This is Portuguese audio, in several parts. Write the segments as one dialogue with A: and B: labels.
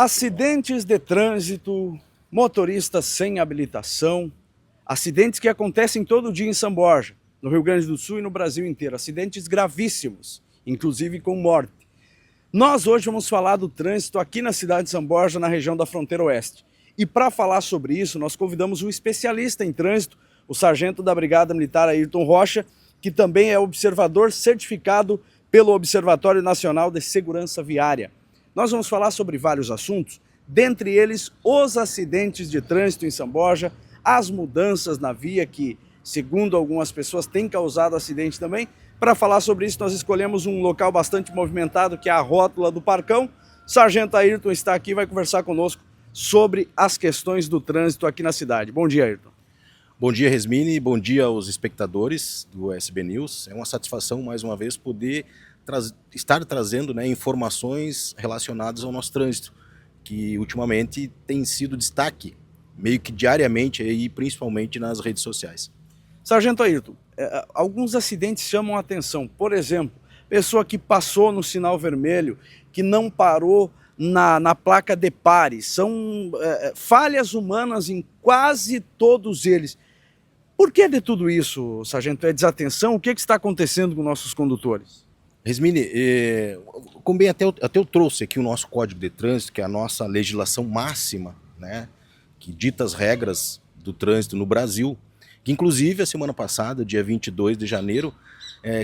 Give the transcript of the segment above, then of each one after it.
A: Acidentes de trânsito, motoristas sem habilitação, acidentes que acontecem todo dia em São Borja, no Rio Grande do Sul e no Brasil inteiro, acidentes gravíssimos, inclusive com morte. Nós hoje vamos falar do trânsito aqui na cidade de São Borja, na região da fronteira oeste. E para falar sobre isso, nós convidamos um especialista em trânsito, o sargento da Brigada Militar Ayrton Rocha, que também é observador certificado pelo Observatório Nacional de Segurança Viária. Nós vamos falar sobre vários assuntos, dentre eles os acidentes de trânsito em São Borja, as mudanças na via que, segundo algumas pessoas, têm causado acidente também. Para falar sobre isso, nós escolhemos um local bastante movimentado, que é a rótula do Parcão. Sargento Ayrton está aqui e vai conversar conosco sobre as questões do trânsito aqui na cidade. Bom dia, Ayrton.
B: Bom dia, Resmini, bom dia aos espectadores do SB News. É uma satisfação, mais uma vez, poder estar trazendo informações relacionadas ao nosso trânsito, que ultimamente tem sido destaque, meio que diariamente, e principalmente nas redes sociais.
A: Sargento Ayrton, alguns acidentes chamam a atenção. Por exemplo, pessoa que passou no sinal vermelho, que não parou na placa de pare. São falhas humanas em quase todos eles. Por que de tudo isso, sargento? É desatenção? O que está acontecendo com nossos condutores?
B: Resmini, como bem até eu trouxe aqui o nosso Código de Trânsito, que é a nossa legislação máxima, que dita as regras do trânsito no Brasil, que inclusive a semana passada, dia 22 de janeiro,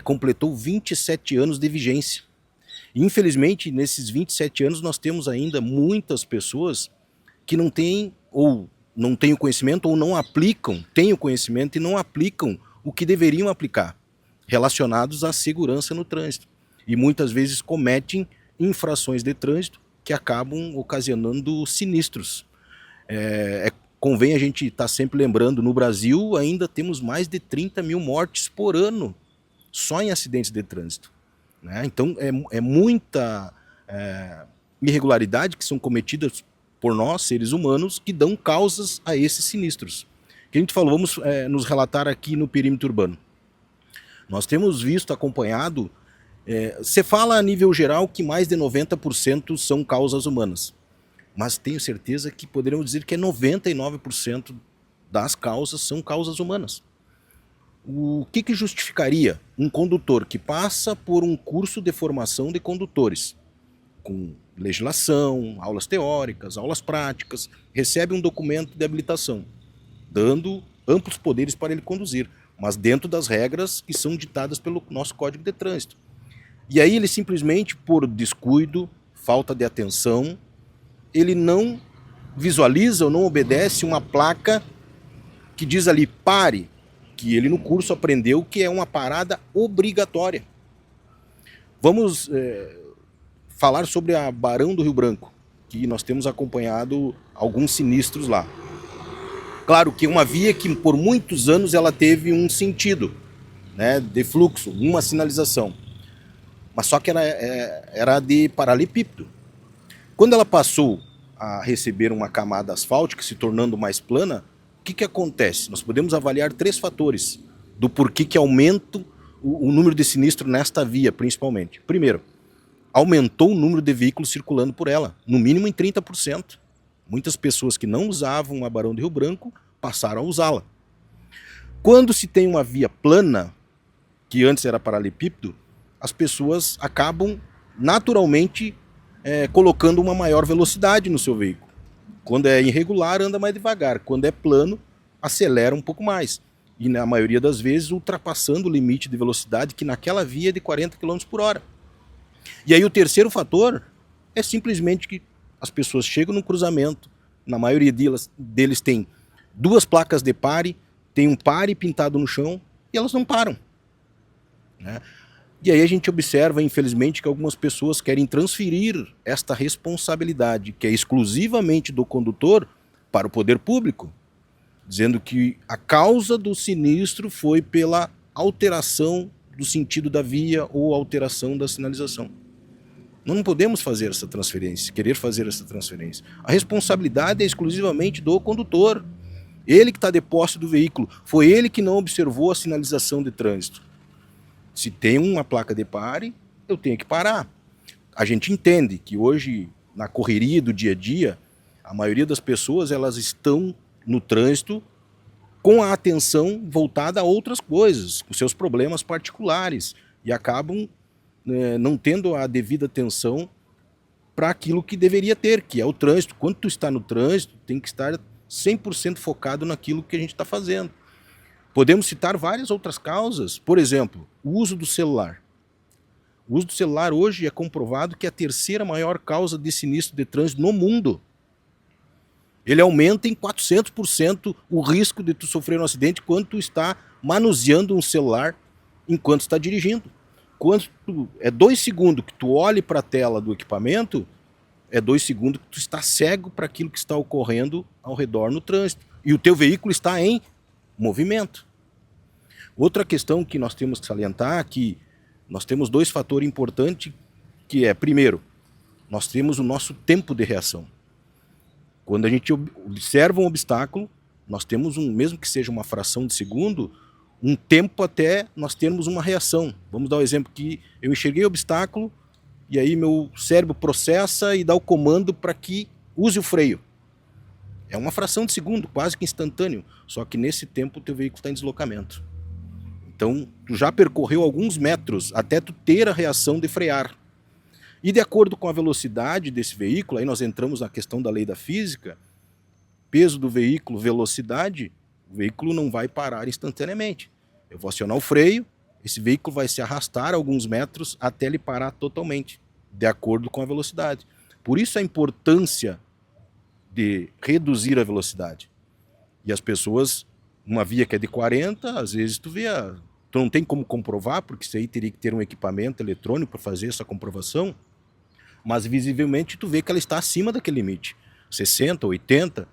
B: completou 27 anos de vigência. E, infelizmente, nesses 27 anos nós temos ainda muitas pessoas que não têm o conhecimento ou não aplicam, têm o conhecimento e não aplicam o que deveriam aplicar, relacionados à segurança no trânsito. E muitas vezes cometem infrações de trânsito que acabam ocasionando sinistros. Convém a gente estar sempre lembrando, no Brasil ainda temos mais de 30 mil mortes por ano, só em acidentes de trânsito. Então é muita irregularidade que são cometidas por nós, seres humanos, que dão causas a esses sinistros. Que a gente falou, vamos nos relatar aqui no perímetro urbano. Nós temos visto, acompanhado, você fala a nível geral que mais de 90% são causas humanas, mas tenho certeza que poderíamos dizer que 99% das causas são causas humanas. O que justificaria um condutor que passa por um curso de formação de condutores, com legislação, aulas teóricas, aulas práticas, recebe um documento de habilitação, dando amplos poderes para ele conduzir, mas dentro das regras que são ditadas pelo nosso Código de Trânsito. E aí ele simplesmente, por descuido, falta de atenção, ele não visualiza ou não obedece uma placa que diz ali, pare, que ele no curso aprendeu que é uma parada obrigatória. Vamos falar sobre a Barão do Rio Branco, que nós temos acompanhado alguns sinistros lá. Claro que uma via que por muitos anos ela teve um sentido de fluxo, uma sinalização, mas só que era de paralelepípedo. Quando ela passou a receber uma camada asfáltica, se tornando mais plana, o que acontece? Nós podemos avaliar 3 fatores do porquê que aumenta o número de sinistro nesta via, principalmente. Primeiro, aumentou o número de veículos circulando por ela, no mínimo em 30%. Muitas pessoas que não usavam a Barão do Rio Branco passaram a usá-la. Quando se tem uma via plana, que antes era paralelepípedo, as pessoas acabam naturalmente colocando uma maior velocidade no seu veículo. Quando é irregular, anda mais devagar. Quando é plano, acelera um pouco mais. E na maioria das vezes ultrapassando o limite de velocidade que naquela via é de 40 km por hora. E aí o terceiro fator é simplesmente que as pessoas chegam no cruzamento, na maioria deles tem 2 placas de pare, tem um pare pintado no chão e elas não param. E aí a gente observa, infelizmente, que algumas pessoas querem transferir esta responsabilidade, que é exclusivamente do condutor, para o poder público, dizendo que a causa do sinistro foi pela alteração do sentido da via ou alteração da sinalização. Nós não podemos fazer essa transferência, querer fazer essa transferência. A responsabilidade é exclusivamente do condutor. Ele que está de posse do veículo. Foi ele que não observou a sinalização de trânsito. Se tem uma placa de pare, eu tenho que parar. A gente entende que hoje na correria do dia a dia, a maioria das pessoas elas estão no trânsito com a atenção voltada a outras coisas, com seus problemas particulares, e acabam não tendo a devida atenção para aquilo que deveria ter, que é o trânsito. Quando tu está no trânsito, tem que estar 100% focado naquilo que a gente está fazendo. Podemos citar várias outras causas, por exemplo, o uso do celular. O uso do celular hoje é comprovado que é a terceira maior causa de sinistro de trânsito no mundo. Ele aumenta em 400% o risco de tu sofrer um acidente quando tu está manuseando um celular enquanto está dirigindo. Quando é 2 segundos que tu olhe para a tela do equipamento, é 2 segundos que tu está cego para aquilo que está ocorrendo ao redor no trânsito. E o teu veículo está em movimento. Outra questão que nós temos que salientar é que nós temos 2 fatores importantes, que é, primeiro, nós temos o nosso tempo de reação. Quando a gente observa um obstáculo, nós temos, mesmo que seja uma fração de segundo, um tempo até nós termos uma reação. Vamos dar o exemplo que eu enxerguei o obstáculo e aí meu cérebro processa e dá o comando para que use o freio. É uma fração de segundo, quase que instantâneo, só que nesse tempo o teu veículo está em deslocamento. Então, tu já percorreu alguns metros até tu ter a reação de frear. E de acordo com a velocidade desse veículo, aí nós entramos na questão da lei da física, peso do veículo, velocidade, o veículo não vai parar instantaneamente. Eu vou acionar o freio, esse veículo vai se arrastar alguns metros até ele parar totalmente, de acordo com a velocidade. Por isso a importância de reduzir a velocidade. E as pessoas, uma via que é de 40, às vezes tu não tem como comprovar, porque isso aí teria que ter um equipamento eletrônico para fazer essa comprovação, mas visivelmente tu vê que ela está acima daquele limite, 60, 80.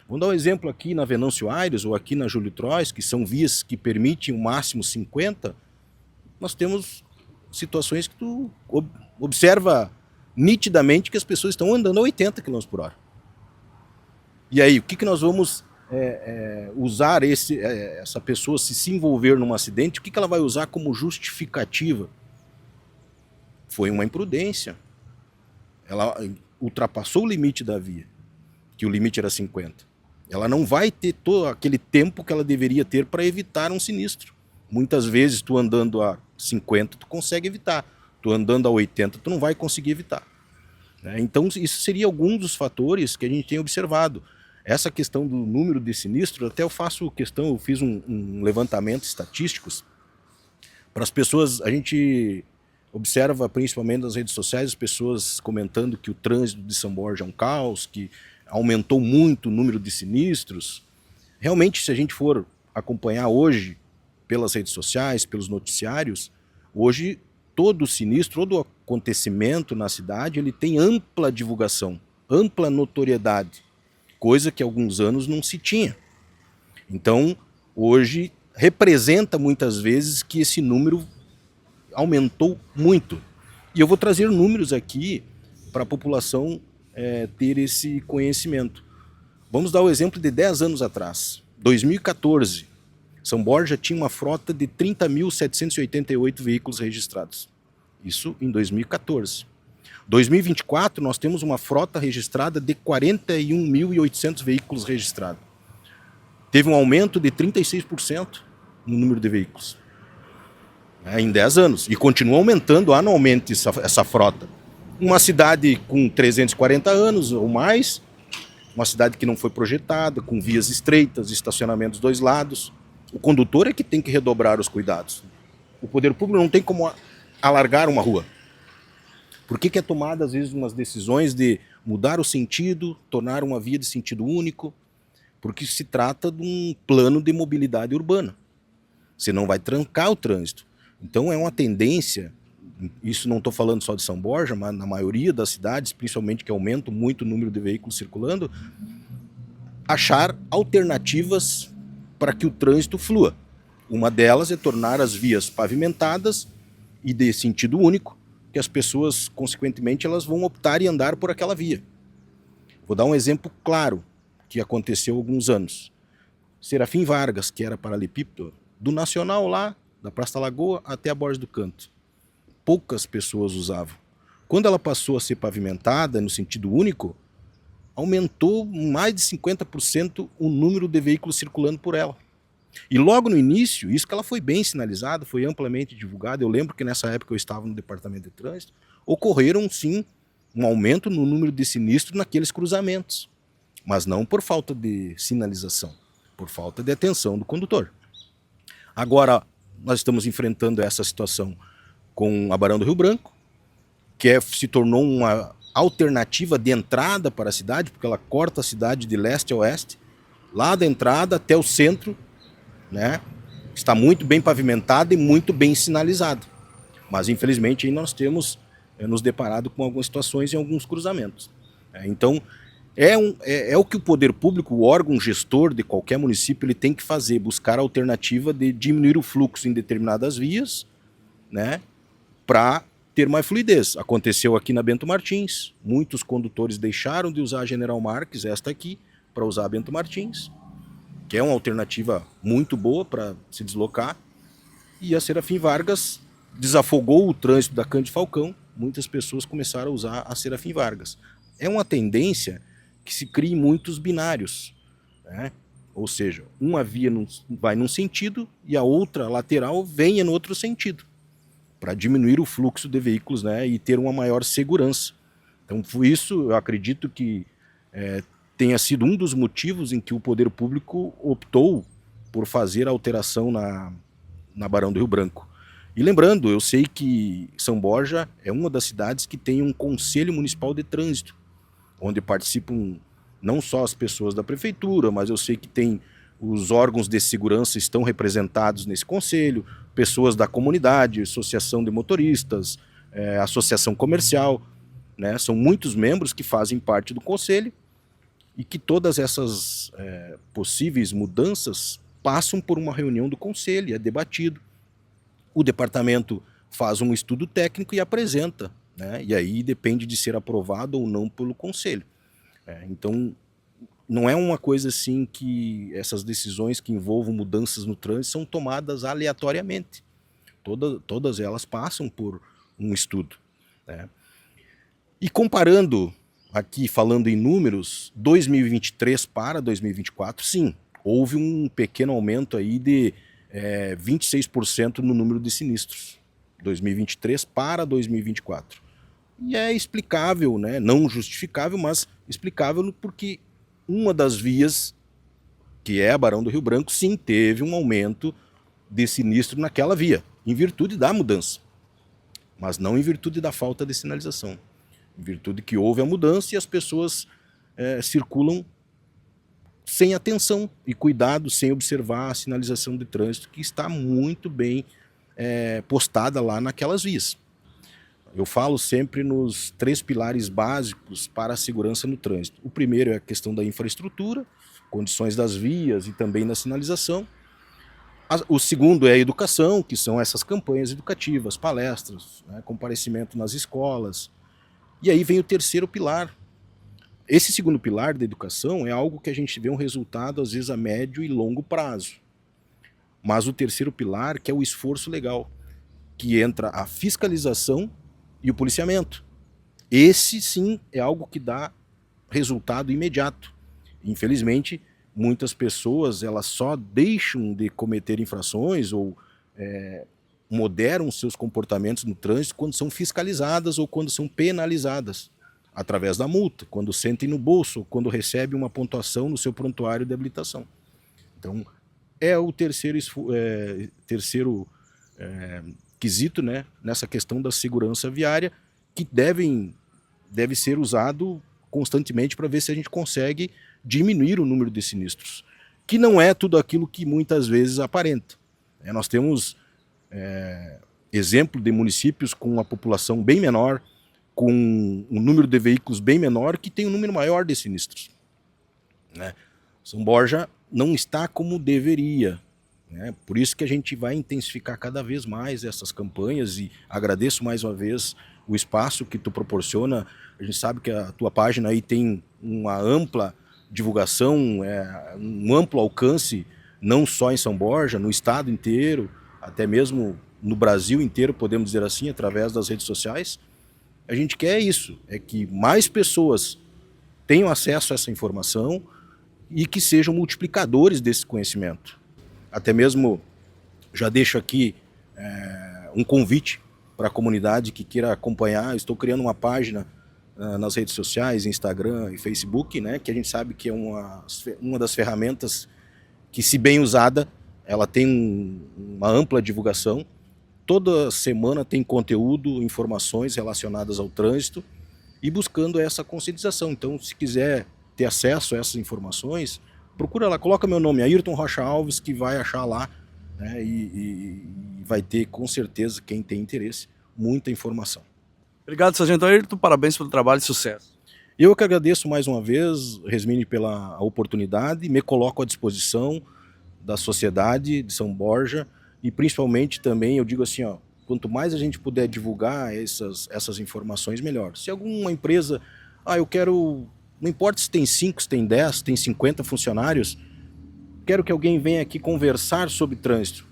B: Vamos dar um exemplo aqui na Venâncio Aires ou aqui na Júlio Trois, que são vias que permitem o máximo 50, nós temos situações que tu observa nitidamente que as pessoas estão andando a 80 km por hora. E aí, o que nós vamos usar essa pessoa se envolver num acidente, o que ela vai usar como justificativa? Foi uma imprudência. Ela ultrapassou o limite da via, que o limite era 50. Ela não vai ter todo aquele tempo que ela deveria ter para evitar um sinistro. Muitas vezes, tu andando a 50, tu consegue evitar. Tu andando a 80, tu não vai conseguir evitar. Então, isso seria algum dos fatores que a gente tem observado. Essa questão do número de sinistros, até eu fiz um levantamento estatísticos para as pessoas. A gente observa principalmente nas redes sociais as pessoas comentando que o trânsito de São Borja é um caos, que aumentou muito o número de sinistros. Realmente, se a gente for acompanhar hoje pelas redes sociais, pelos noticiários, hoje todo sinistro, todo acontecimento na cidade, ele tem ampla divulgação, ampla notoriedade, coisa que há alguns anos não se tinha. Então, hoje representa muitas vezes que esse número aumentou muito. E eu vou trazer números aqui para a população ter esse conhecimento. Vamos dar o exemplo de 10 anos atrás. 2014, São Borja tinha uma frota de 30.788 veículos registrados. Isso em 2014. 2024, nós temos uma frota registrada de 41.800 veículos registrados. Teve um aumento de 36% no número de veículos. Em 10 anos. E continua aumentando anualmente essa frota. Uma cidade com 340 anos ou mais, uma cidade que não foi projetada, com vias estreitas, estacionamentos dos 2 lados. O condutor é que tem que redobrar os cuidados. O poder público não tem como alargar uma rua. Por que é tomada, às vezes, umas decisões de mudar o sentido, tornar uma via de sentido único? Porque se trata de um plano de mobilidade urbana. Você não vai trancar o trânsito. Então é uma tendência, isso não estou falando só de São Borja, mas na maioria das cidades, principalmente que aumenta muito o número de veículos circulando, achar alternativas para que o trânsito flua. Uma delas é tornar as vias pavimentadas e de sentido único, que as pessoas, consequentemente, elas vão optar em andar por aquela via. Vou dar um exemplo claro que aconteceu há alguns anos. Serafim Vargas, que era paralelepípedo, do Nacional lá, da Praça da Lagoa até a Borges do Canto. Poucas pessoas usavam. Quando ela passou a ser pavimentada no sentido único, aumentou mais de 50% o número de veículos circulando por ela. E logo no início, isso que ela foi bem sinalizada, foi amplamente divulgada. Eu lembro que nessa época eu estava no departamento de trânsito, ocorreram sim um aumento no número de sinistros naqueles cruzamentos, mas não por falta de sinalização, por falta de atenção do condutor. Agora nós estamos enfrentando essa situação com a Barão do Rio Branco, que se tornou uma alternativa de entrada para a cidade, porque ela corta a cidade de leste a oeste, lá da entrada até o centro, né? Está muito bem pavimentada e muito bem sinalizada. Mas infelizmente aí nós temos nos deparado com algumas situações em alguns cruzamentos. Então é o que o poder público, o órgão gestor de qualquer município, ele tem que fazer, buscar a alternativa de diminuir o fluxo em determinadas vias, né? Para ter mais fluidez. Aconteceu aqui na Bento Martins, muitos condutores deixaram de usar a General Marques, esta aqui, para usar a Bento Martins, que é uma alternativa muito boa para se deslocar, e a Serafim Vargas desafogou o trânsito da Cândido Falcão, muitas pessoas começaram a usar a Serafim Vargas. É uma tendência que se cria em muitos binários, né? Ou seja, uma via vai num sentido e a outra lateral venha no outro sentido, para diminuir o fluxo de veículos, né, e ter uma maior segurança. Então, por isso, eu acredito que tenha sido um dos motivos em que o poder público optou por fazer a alteração na Barão do Rio Branco. E lembrando, eu sei que São Borja é uma das cidades que tem um Conselho Municipal de Trânsito, onde participam não só as pessoas da prefeitura, mas eu sei que tem os órgãos de segurança estão representados nesse conselho, pessoas da comunidade, associação de motoristas, associação comercial, né? São muitos membros que fazem parte do conselho e que todas essas possíveis mudanças passam por uma reunião do conselho, é debatido. O departamento faz um estudo técnico e apresenta, né? E aí depende de ser aprovado ou não pelo conselho. Então, não é uma coisa assim que essas decisões que envolvam mudanças no trânsito são tomadas aleatoriamente. Todas elas passam por um estudo, né? E comparando aqui, falando em números, 2023 para 2024, sim, houve um pequeno aumento aí de 26% no número de sinistros, 2023 para 2024. E é explicável, né? Não justificável, mas explicável porque uma das vias, que é a Barão do Rio Branco, sim, teve um aumento de sinistro naquela via, em virtude da mudança, mas não em virtude da falta de sinalização, em virtude que houve a mudança e as pessoas circulam sem atenção e cuidado, sem observar a sinalização de trânsito que está muito bem postada lá naquelas vias. Eu falo sempre nos 3 pilares básicos para a segurança no trânsito. O primeiro é a questão da infraestrutura, condições das vias e também da sinalização. O segundo é a educação, que são essas campanhas educativas, palestras, né, comparecimento nas escolas. E aí vem o terceiro pilar. Esse segundo pilar da educação é algo que a gente vê um resultado às vezes a médio e longo prazo. Mas o terceiro pilar, que é o esforço legal, que entra a fiscalização e o policiamento. Esse sim é algo que dá resultado imediato. Infelizmente, muitas pessoas elas só deixam de cometer infrações ou moderam seus comportamentos no trânsito quando são fiscalizadas ou quando são penalizadas, através da multa, quando sentem no bolso, ou quando recebem uma pontuação no seu prontuário de habilitação. Então, é o terceiro quesito, né, nessa questão da segurança viária, que deve ser usado constantemente para ver se a gente consegue diminuir o número de sinistros, que não é tudo aquilo que muitas vezes aparenta. Nós temos exemplo de municípios com uma população bem menor, com um número de veículos bem menor, que tem um número maior de sinistros, né? São Borja não está como deveria, né? Por isso que a gente vai intensificar cada vez mais essas campanhas e agradeço mais uma vez o espaço que tu proporciona. A gente sabe que a tua página aí tem uma ampla divulgação, um amplo alcance, não só em São Borja, no estado inteiro, até mesmo no Brasil inteiro, podemos dizer assim, através das redes sociais. a gente quer isso, é que mais pessoas tenham acesso a essa informação e que sejam multiplicadores desse conhecimento. Até mesmo já deixo aqui um convite para a comunidade que queira acompanhar. Estou criando uma página nas redes sociais, Instagram e Facebook, né, que a gente sabe que é uma das ferramentas que, se bem usada, ela tem uma ampla divulgação. Toda semana tem conteúdo, informações relacionadas ao trânsito e buscando essa conscientização. Então, se quiser ter acesso a essas informações, procura lá, coloca meu nome, Ayrton Rocha Alves, que vai achar lá, né, e vai ter, com certeza, quem tem interesse, muita informação.
A: Obrigado, Sargento Ayrton, parabéns pelo trabalho e sucesso.
B: Eu que agradeço mais uma vez, Resmini, pela oportunidade, me coloco à disposição da sociedade de São Borja e principalmente também, eu digo assim, ó, quanto mais a gente puder divulgar essas informações, melhor. Se alguma empresa, eu quero, não importa se tem 5, se tem 10, se tem 50 funcionários, quero que alguém venha aqui conversar sobre trânsito,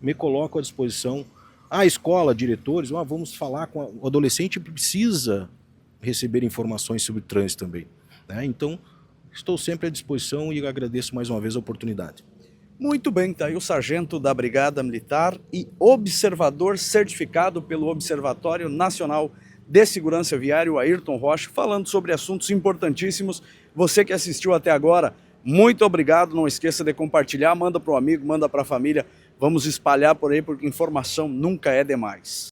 B: me coloco à disposição. A escola, diretores, vamos falar com o adolescente, precisa receber informações sobre trânsito também, né? Então, estou sempre à disposição e agradeço mais uma vez a oportunidade.
A: Muito bem, tá aí o sargento da Brigada Militar e observador certificado pelo Observatório Nacional de Segurança Viária, o Ayrton Rocha, falando sobre assuntos importantíssimos. Você que assistiu até agora, muito obrigado. Não esqueça de compartilhar, manda para o amigo, manda para a família. Vamos espalhar por aí, porque informação nunca é demais.